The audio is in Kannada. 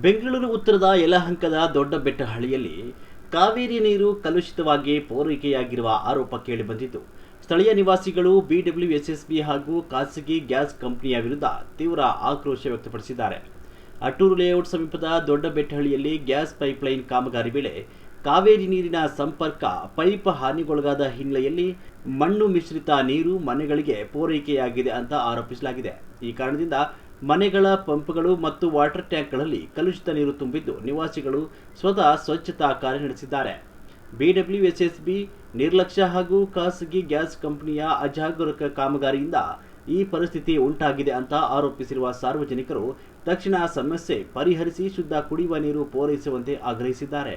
ಬೆಂಗಳೂರು ಉತ್ತರದ ಯಲಹಂಕದ ದೊಡ್ಡಬೆಟ್ಟಹಳ್ಳಿಯಲ್ಲಿ ಕಾವೇರಿ ನೀರು ಕಲುಷಿತವಾಗಿ ಪೂರೈಕೆಯಾಗಿರುವ ಆರೋಪ ಕೇಳಿಬಂದಿದ್ದು, ಸ್ಥಳೀಯ ನಿವಾಸಿಗಳು ಬಿಡಬ್ಲ್ಯೂಎಸ್ಎಸ್ಬಿ ಹಾಗೂ ಖಾಸಗಿ ಗ್ಯಾಸ್ ಕಂಪನಿಯ ವಿರುದ್ಧ ತೀವ್ರ ಆಕ್ರೋಶ ವ್ಯಕ್ತಪಡಿಸಿದ್ದಾರೆ. ಅಟ್ಟೂರು ಲೇಔಟ್ ಸಮೀಪದ ದೊಡ್ಡಬೆಟ್ಟಹಳ್ಳಿಯಲ್ಲಿ ಗ್ಯಾಸ್ ಪೈಪ್ಲೈನ್ ಕಾಮಗಾರಿ ವೇಳೆ ಕಾವೇರಿ ನೀರಿನ ಸಂಪರ್ಕ ಪೈಪ್ ಹಾನಿಗೊಳಗಾದ ಹಿನ್ನೆಲೆಯಲ್ಲಿ ಮಣ್ಣು ಮಿಶ್ರಿತ ನೀರು ಮನೆಗಳಿಗೆ ಪೂರೈಕೆಯಾಗಿದೆ ಅಂತ ಆರೋಪಿಸಲಾಗಿದೆ. ಈ ಕಾರಣದಿಂದ ಮನೆಗಳ ಪಂಪ್ಗಳು ಮತ್ತು ವಾಟರ್ ಟ್ಯಾಂಕ್ಗಳಲ್ಲಿ ಕಲುಷಿತ ನೀರು ತುಂಬಿದ್ದು, ನಿವಾಸಿಗಳು ಸ್ವತಃ ಸ್ವಚ್ಛತಾ ಕಾರ್ಯ ನಡೆಸಿದ್ದಾರೆ. ಬಿಡಬ್ಲ್ಯೂಎಸ್ಎಸ್ಬಿ ನಿರ್ಲಕ್ಷ್ಯ ಹಾಗೂ ಖಾಸಗಿ ಗ್ಯಾಸ್ ಕಂಪನಿಯ ಅಜಾಗರೂಕ ಕಾಮಗಾರಿಯಿಂದ ಈ ಪರಿಸ್ಥಿತಿ ಉಂಟಾಗಿದೆ ಅಂತ ಆರೋಪಿಸಿರುವ ಸಾರ್ವಜನಿಕರು ತಕ್ಷಣ ಸಮಸ್ಯೆ ಪರಿಹರಿಸಿ ಶುದ್ಧ ಕುಡಿಯುವ ನೀರು ಪೂರೈಸುವಂತೆ ಆಗ್ರಹಿಸಿದ್ದಾರೆ.